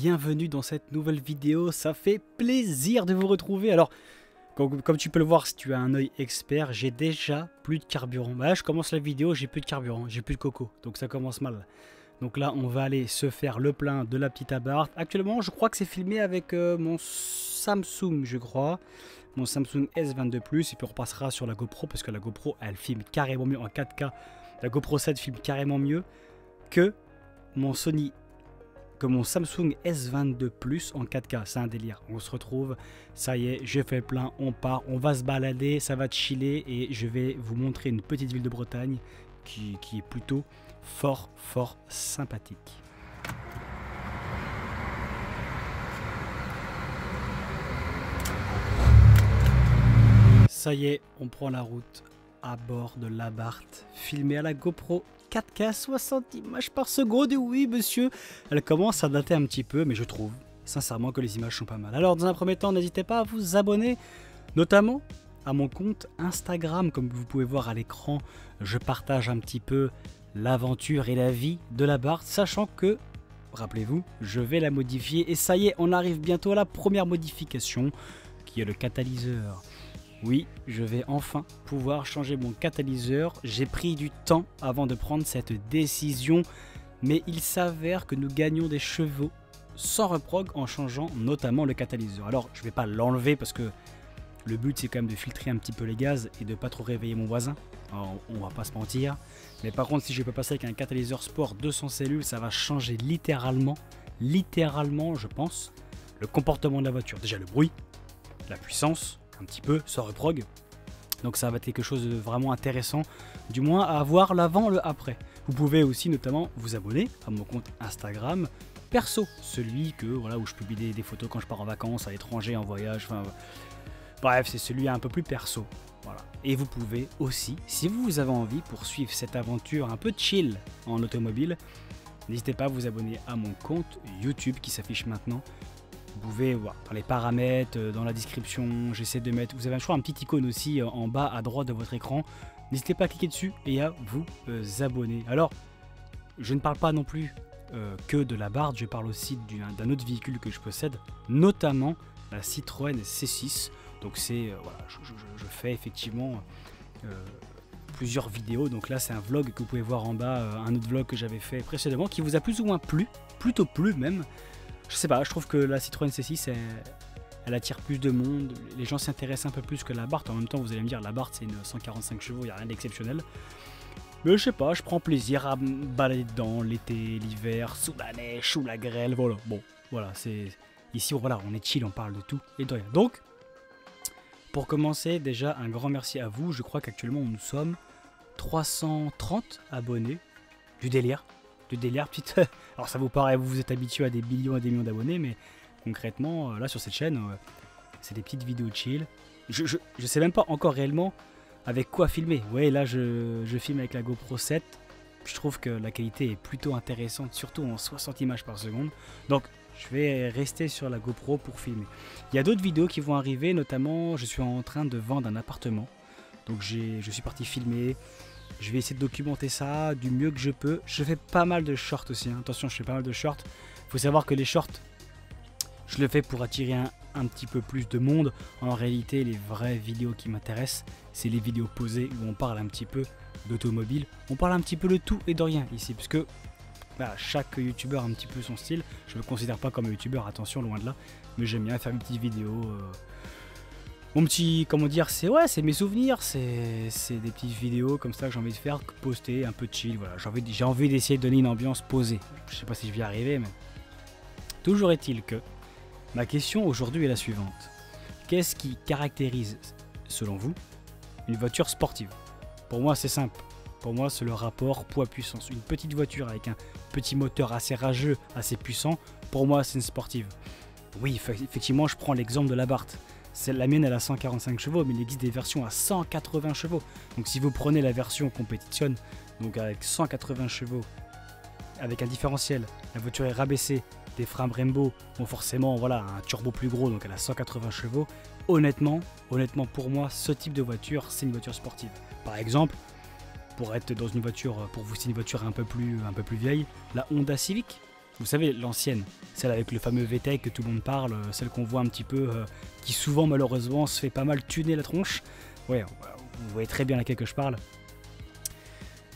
bienvenue dans cette nouvelle vidéo, ça fait plaisir de vous retrouver. Alors, comme tu peux le voir si tu as un œil expert, j'ai déjà plus de carburant. Là, je commence la vidéo, j'ai plus de carburant, j'ai plus de coco, donc ça commence mal. Donc là, on va aller se faire le plein de la petite abarth. Actuellement, je crois que c'est filmé avec mon Samsung, je crois. Mon Samsung S22+, et puis on repassera sur la GoPro, parce que la GoPro, elle filme carrément mieux en 4K. La GoPro 7 filme carrément mieux que mon Samsung S22+ en 4K. C'est un délire. On se retrouve, ça y est, j'ai fait le plein, on part, on va se balader, ça va chiller, et je vais vous montrer une petite ville de Bretagne qui est plutôt fort sympathique. Ça y est, on prend la route à bord de l'Abarth, filmée à la GoPro 4K 60 images par seconde. Et oui monsieur, elle commence à dater un petit peu, mais je trouve sincèrement que les images sont pas mal. Alors dans un premier temps, n'hésitez pas à vous abonner, notamment à mon compte Instagram. Comme vous pouvez voir à l'écran, je partage un petit peu l'aventure et la vie de l'Abarth, sachant que, rappelez-vous, je vais la modifier. Et ça y est, on arrive bientôt à la première modification, qui est le catalyseur. Oui, je vais enfin pouvoir changer mon catalyseur. J'ai pris du temps avant de prendre cette décision, mais il s'avère que nous gagnons des chevaux sans reprog en changeant notamment le catalyseur. Alors, je ne vais pas l'enlever parce que le but c'est quand même de filtrer un petit peu les gaz et de pas trop réveiller mon voisin. Alors, on va pas se mentir. Mais par contre, si je peux passer avec un catalyseur sport 200 cellules, ça va changer littéralement, je pense, le comportement de la voiture. Déjà le bruit, la puissance, un petit peu sans reprog, donc ça va être quelque chose de vraiment intéressant, du moins à voir l'avant, le après. Vous pouvez aussi notamment vous abonner à mon compte Instagram perso, celui que voilà où je publie des photos quand je pars en vacances, à l'étranger, en voyage, enfin bref, c'est celui un peu plus perso, voilà. Et vous pouvez aussi, si vous avez envie, poursuivre cette aventure un peu chill en automobile, n'hésitez pas à vous abonner à mon compte YouTube qui s'affiche maintenant. Vous pouvez voir dans les paramètres, dans la description, j'essaie de mettre, vous avez je crois un petit icône aussi en bas à droite de votre écran. N'hésitez pas à cliquer dessus et à vous abonner. Alors, je ne parle pas non plus que de l'Abarth, je parle aussi d'un autre véhicule que je possède, notamment la Citroën C6. Donc c'est, voilà, je fais effectivement plusieurs vidéos. Donc là c'est un vlog que vous pouvez voir en bas, un autre vlog que j'avais fait précédemment qui vous a plus ou moins plu, plutôt plu même. Je sais pas, je trouve que la Citroën C6 elle attire plus de monde, les gens s'intéressent un peu plus que l'Abarth. En même temps, vous allez me dire, l'Abarth c'est une 145 chevaux, il n'y a rien d'exceptionnel. Mais je sais pas, je prends plaisir à me balader dedans, l'été, l'hiver, sous la neige, sous la grêle, voilà. Bon, voilà, c'est ici, voilà, on est chill, on parle de tout et de rien. Donc, pour commencer, déjà un grand merci à vous. Je crois qu'actuellement nous sommes 330 abonnés, du délire, petite. Alors ça vous paraît, vous êtes habitué à des millions et des millions d'abonnés, mais concrètement, là sur cette chaîne, c'est des petites vidéos chill. Je sais même pas encore réellement avec quoi filmer. Ouais, là je filme avec la GoPro 7. Je trouve que la qualité est plutôt intéressante, surtout en 60 images par seconde. Donc je vais rester sur la GoPro pour filmer. Il y a d'autres vidéos qui vont arriver, notamment je suis en train de vendre un appartement. Donc je suis parti filmer. Je vais essayer de documenter ça du mieux que je peux. Je fais pas mal de shorts aussi, hein. Attention, je fais pas mal de shorts. Il faut savoir que les shorts, je le fais pour attirer un petit peu plus de monde. En réalité, les vraies vidéos qui m'intéressent, c'est les vidéos posées où on parle un petit peu d'automobile. On parle un petit peu de tout et de rien ici, parce que voilà, chaque youtubeur a un petit peu son style. Je me considère pas comme un youtubeur, attention, loin de là. Mais j'aime bien faire une petite vidéo. Mon petit, comment dire, c'est mes souvenirs, c'est des petites vidéos comme ça que j'ai envie de faire, poster, un peu chill, voilà. J'ai envie d'essayer de donner une ambiance posée. Je sais pas si je vais y arriver, mais toujours est-il que ma question aujourd'hui est la suivante. Qu'est-ce qui caractérise, selon vous, une voiture sportive? Pour moi, c'est simple. Pour moi, c'est le rapport poids-puissance. Une petite voiture avec un petit moteur assez rageux, assez puissant, pour moi, c'est une sportive. Oui, effectivement, je prends l'exemple de l'Abarth. La mienne elle a 145 chevaux, mais il existe des versions à 180 chevaux. Donc si vous prenez la version compétition, donc avec 180 chevaux, avec un différentiel, la voiture est rabaissée, des freins Brembo, bon forcément voilà un turbo plus gros, donc elle a 180 chevaux. Honnêtement pour moi, ce type de voiture, c'est une voiture sportive. Par exemple, pour être dans une voiture, pour vous c'est une voiture un peu plus vieille, la Honda Civic. Vous savez, l'ancienne, celle avec le fameux VTEC que tout le monde parle, celle qu'on voit un petit peu, qui souvent malheureusement se fait pas mal tuner la tronche. Ouais, vous voyez très bien laquelle que je parle.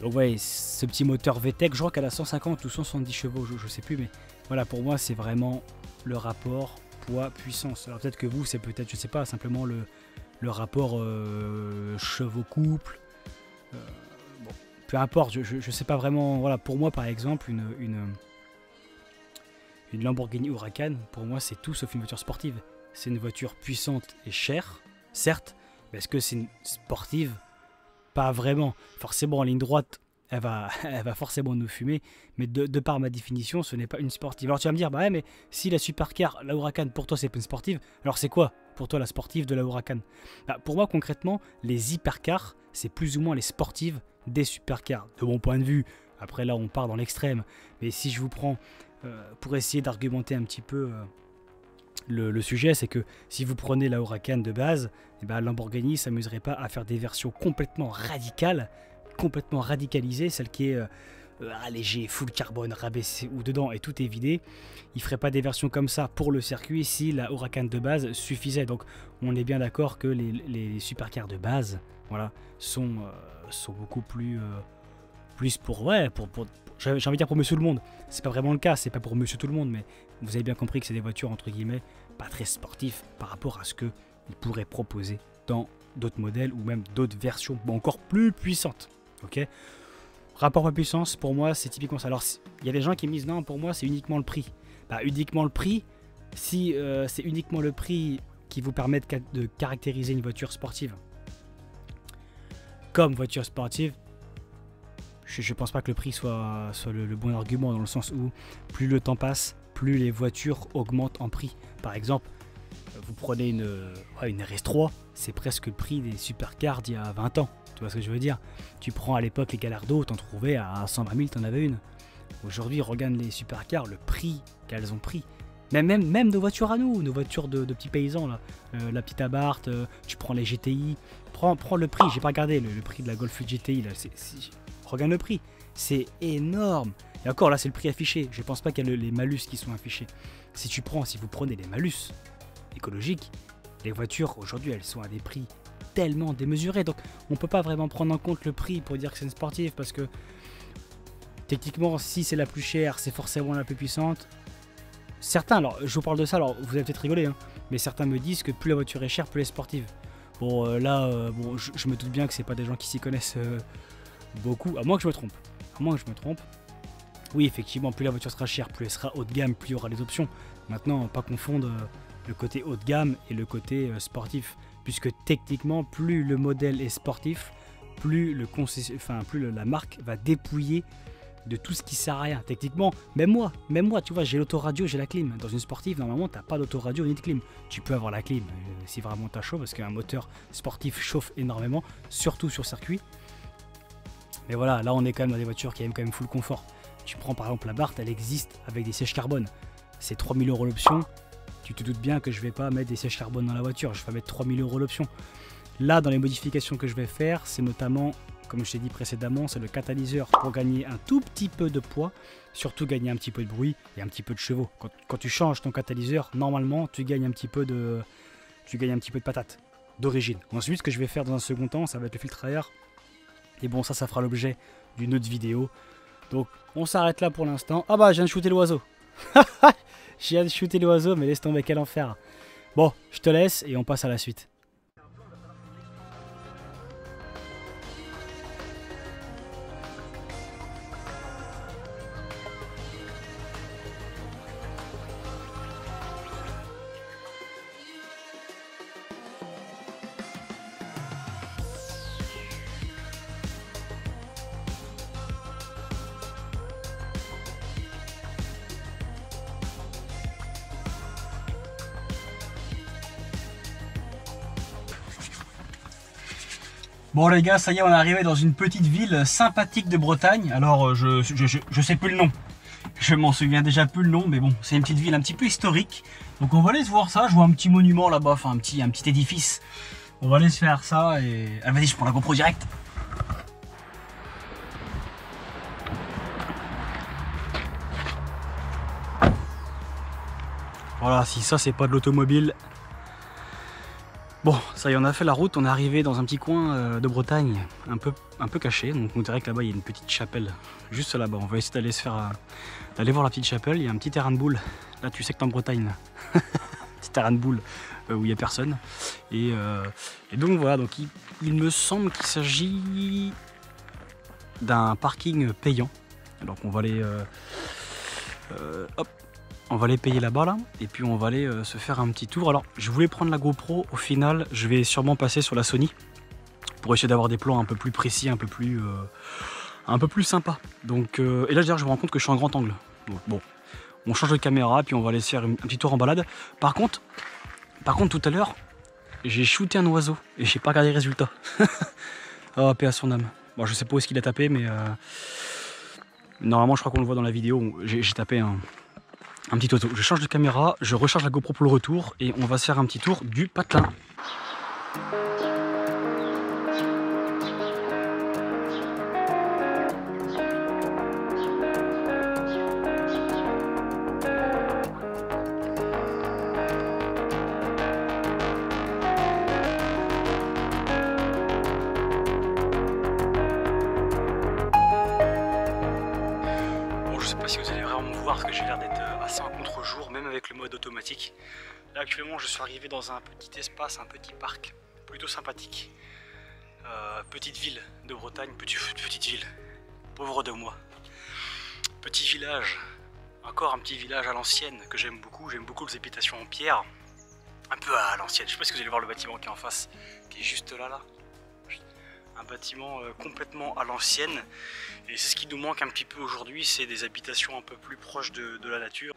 Donc ouais, ce petit moteur VTEC, je crois qu'elle a 150 ou 170 chevaux, je sais plus, mais voilà, pour moi c'est vraiment le rapport poids-puissance. Alors peut-être que vous, c'est peut-être, je sais pas, simplement le rapport chevaux-couple. Bon, peu importe, je sais pas vraiment, voilà, pour moi par exemple, une Lamborghini Huracan, pour moi c'est tout sauf une voiture sportive. C'est une voiture puissante et chère, certes, mais est-ce que c'est une sportive? Pas vraiment. Forcément en ligne droite, elle va forcément nous fumer, mais de par ma définition, ce n'est pas une sportive. Alors tu vas me dire, bah ouais, mais si la supercar, la Huracan, pour toi c'est pas une sportive, alors c'est quoi pour toi la sportive de la Huracan? Bah, pour moi concrètement, les hypercars, c'est plus ou moins les sportives des supercars, de mon point de vue. Après là on part dans l'extrême, mais si je vous prends pour essayer d'argumenter un petit peu le sujet, c'est que si vous prenez la Huracan de base, eh ben Lamborghini s'amuserait pas à faire des versions complètement radicales, complètement radicalisées, celle qui est allégée, full carbone, rabaissée, où dedans et tout est vidé. Il ferait pas des versions comme ça pour le circuit si la Huracan de base suffisait. Donc on est bien d'accord que les supercars de base, voilà, sont beaucoup plus pour j'ai envie de dire pour monsieur tout le monde. C'est pas vraiment le cas, c'est pas pour monsieur tout le monde, mais vous avez bien compris que c'est des voitures entre guillemets pas très sportives par rapport à ce qu'ils pourraient proposer dans d'autres modèles ou même d'autres versions encore plus puissantes. Ok, rapport à puissance, pour moi c'est typiquement ça. Alors il y a des gens qui me disent non, pour moi c'est uniquement le prix. Bah uniquement le prix, si c'est uniquement le prix qui vous permet de caractériser une voiture sportive comme voiture sportive, je pense pas que le prix soit le bon argument, dans le sens où plus le temps passe, plus les voitures augmentent en prix. Par exemple, vous prenez une RS3, c'est presque le prix des supercars d'il y a 20 ans. Tu vois ce que je veux dire? Tu prends à l'époque les Gallardo, t'en trouvais à 120 000, t'en avais une. Aujourd'hui, regarde les supercars, le prix qu'elles ont pris. Même nos voitures à nous, nos voitures de petits paysans, là. La petite Abarth, tu prends les GTI, prends le prix, j'ai pas regardé le prix de la Golf GTI, là, regarde le prix, c'est énorme. Et encore là c'est le prix affiché, je pense pas qu'il y a les malus qui sont affichés. Si vous prenez les malus écologiques, les voitures aujourd'hui elles sont à des prix tellement démesurés, donc on peut pas vraiment prendre en compte le prix pour dire que c'est une sportive, parce que techniquement si c'est la plus chère c'est forcément la plus puissante. Certains, alors je vous parle de ça, alors vous allez peut-être rigoler, hein, mais certains me disent que plus la voiture est chère, plus elle est sportive. Bon bon, je me doute bien que c'est pas des gens qui s'y connaissent beaucoup, à moins que je me trompe. Oui, effectivement, plus la voiture sera chère, plus elle sera haut de gamme, plus il y aura les options. Maintenant, pas confondre le côté haut de gamme et le côté sportif, puisque techniquement, plus le modèle est sportif, plus la marque va dépouiller de tout ce qui sert à rien. Techniquement, même moi, tu vois, j'ai l'autoradio, j'ai la clim. Dans une sportive, normalement, t'as pas d'autoradio ni de clim. Tu peux avoir la clim si vraiment t'as chaud, parce qu'un moteur sportif chauffe énormément, surtout sur circuit. Mais voilà, là on est quand même dans des voitures qui aiment quand même full confort. Tu prends par exemple la Abarth, elle existe avec des sièges carbone. C'est 3 000 € l'option. Tu te doutes bien que je vais pas mettre des sièges carbone dans la voiture, je vais mettre 3 000 € l'option. Là, dans les modifications que je vais faire, c'est notamment, comme je t'ai dit précédemment, c'est le catalyseur pour gagner un tout petit peu de poids, surtout gagner un petit peu de bruit et un petit peu de chevaux. Quand tu changes ton catalyseur, normalement, tu gagnes un petit peu de patate d'origine. Ensuite, ce que je vais faire dans un second temps, ça va être le filtre à air. Et bon, ça fera l'objet d'une autre vidéo. Donc, on s'arrête là pour l'instant. Ah bah, je viens de shooter l'oiseau. Je viens de shooter l'oiseau, mais laisse tomber, quel enfer. Bon, je te laisse et on passe à la suite. Bon les gars, ça y est, on est arrivé dans une petite ville sympathique de Bretagne. Alors je sais plus le nom. Je m'en souviens déjà plus le nom, mais bon, c'est une petite ville un petit peu historique. Donc on va aller se voir ça. Je vois un petit monument là-bas, enfin un petit édifice. On va aller se faire ça et... Ah vas-y, je prends la GoPro direct. Voilà, si ça c'est pas de l'automobile. Bon, ça y est, on a fait la route, on est arrivé dans un petit coin de Bretagne, un peu caché. Donc on dirait que là-bas il y a une petite chapelle, juste là-bas. On va essayer d'aller voir la petite chapelle. Il y a un petit terrain de boule. Là tu sais que t'es en Bretagne, là. Petit terrain de boule où il n'y a personne. Et donc voilà, donc il me semble qu'il s'agit d'un parking payant. Donc on va aller hop, on va aller payer là-bas là, et puis on va aller se faire un petit tour. Alors je voulais prendre la GoPro, au final je vais sûrement passer sur la Sony pour essayer d'avoir des plans un peu plus précis, un peu plus sympa. Donc et là d'ailleurs je me rends compte que je suis en grand angle. Donc bon, on change de caméra puis on va aller se faire un petit tour en balade. Par contre tout à l'heure j'ai shooté un oiseau et j'ai pas regardé les résultats. Oh, paix à son âme. Bon, je sais pas où est-ce qu'il a tapé, mais normalement je crois qu'on le voit dans la vidéo. J'ai tapé un petit oiseau. Je change de caméra, je recharge la GoPro pour le retour et on va se faire un petit tour du patelin. Je sais pas si vous allez vraiment me voir parce que j'ai l'air d'être assez en contre-jour, même avec le mode automatique. Là actuellement je suis arrivé dans un petit espace, un petit parc plutôt sympathique. Petite ville de Bretagne, petite ville, pauvre de moi. Petit village, encore un petit village à l'ancienne que j'aime beaucoup les habitations en pierre. Un peu à l'ancienne, je sais pas si vous allez voir le bâtiment qui est en face, qui est juste là. Un bâtiment complètement à l'ancienne, et c'est ce qui nous manque un petit peu aujourd'hui, c'est des habitations un peu plus proches de la nature.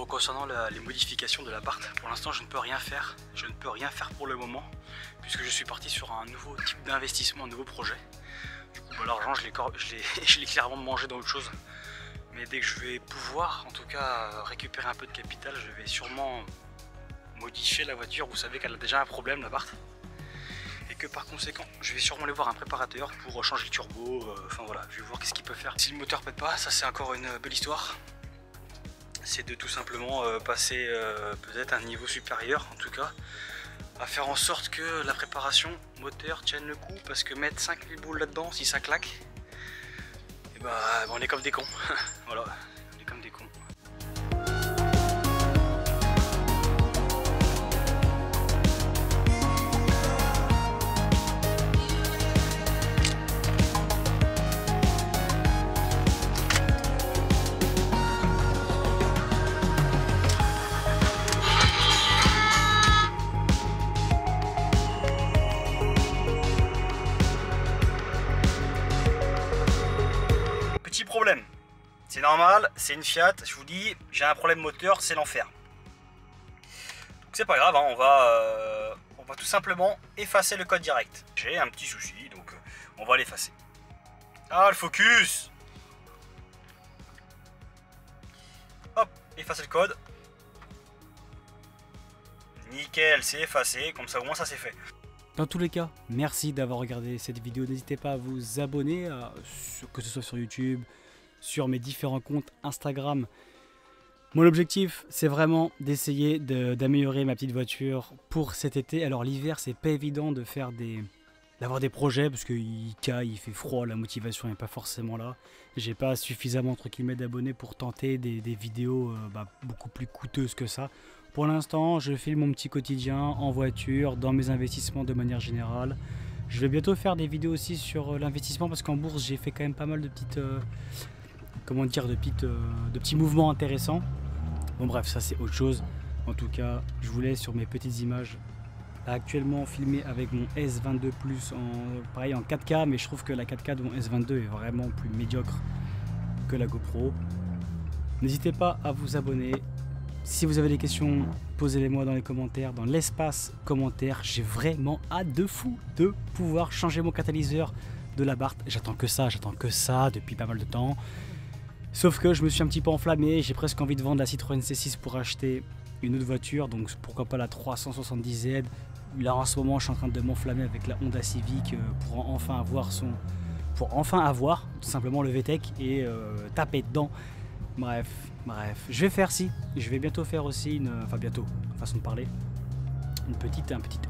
Concernant les modifications de l'appart, pour l'instant je ne peux rien faire. Je ne peux rien faire pour le moment, puisque je suis parti sur un nouveau type d'investissement, un nouveau projet. Du coup, l'argent, je l'ai clairement mangé dans autre chose. Mais dès que je vais pouvoir, en tout cas, récupérer un peu de capital, je vais sûrement modifier la voiture. Vous savez qu'elle a déjà un problème, l'appart. Et que par conséquent, je vais sûrement aller voir un préparateur pour changer le turbo. Enfin voilà, je vais voir qu'est-ce qu'il peut faire. Si le moteur pète pas, ça c'est encore une belle histoire. C'est de tout simplement passer peut-être à un niveau supérieur, en tout cas, à faire en sorte que la préparation moteur tienne le coup, parce que mettre 5000 boules là-dedans, si ça claque, et bah on est comme des cons. Voilà, on est comme des cons. Problème, c'est normal, c'est une Fiat, je vous dis, j'ai un problème moteur, c'est l'enfer. Donc c'est pas grave, hein, on va tout simplement effacer le code direct. J'ai un petit souci, donc on va l'effacer. Ah, le focus. Hop, effacer le code. Nickel, c'est effacé, comme ça au moins ça c'est fait. Dans tous les cas, merci d'avoir regardé cette vidéo. N'hésitez pas à vous abonner, que ce soit sur YouTube, sur mes différents comptes Instagram. Mon objectif, c'est vraiment d'essayer d'améliorer ma petite voiture pour cet été. Alors l'hiver, c'est pas évident d'avoir des projets parce qu'il caille, il fait froid, la motivation n'est pas forcément là. J'ai pas suffisamment entre guillemets d'abonnés pour tenter des vidéos beaucoup plus coûteuses que ça. Pour l'instant, je filme mon petit quotidien en voiture, dans mes investissements de manière générale. Je vais bientôt faire des vidéos aussi sur l'investissement parce qu'en bourse, j'ai fait quand même pas mal de petites, de petits mouvements intéressants. Bon bref, ça c'est autre chose. En tout cas, je vous laisse sur mes petites images. Là, actuellement filmé avec mon S22 Plus pareil en 4K, mais je trouve que la 4K de mon S22 est vraiment plus médiocre que la GoPro. N'hésitez pas à vous abonner. Si vous avez des questions, posez-les-moi dans les commentaires, dans l'espace commentaire. J'ai vraiment hâte de fou de pouvoir changer mon catalyseur de l'Abarth. J'attends que ça depuis pas mal de temps. Sauf que je me suis un petit peu enflammé, j'ai presque envie de vendre la Citroën C6 pour acheter une autre voiture, donc pourquoi pas la 370Z. Là en ce moment je suis en train de m'enflammer avec la Honda Civic pour enfin avoir tout simplement le VTEC et taper dedans. Bref, je vais faire je vais bientôt faire aussi façon de parler, un petit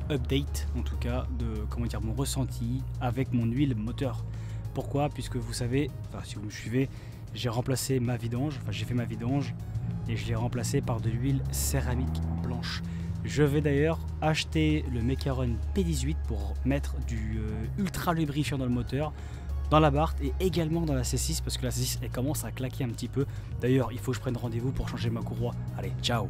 update en tout cas de mon ressenti avec mon huile moteur. Pourquoi? Puisque vous savez, si vous me suivez, j'ai remplacé ma vidange, j'ai fait ma vidange et je l'ai remplacé par de l'huile céramique blanche. Je vais d'ailleurs acheter le Mecaron P18 pour mettre du ultra lubrifiant dans le moteur, dans l'Abarth et également dans la C6 parce que la C6 elle commence à claquer un petit peu. D'ailleurs il faut que je prenne rendez-vous pour changer ma courroie. Allez, ciao!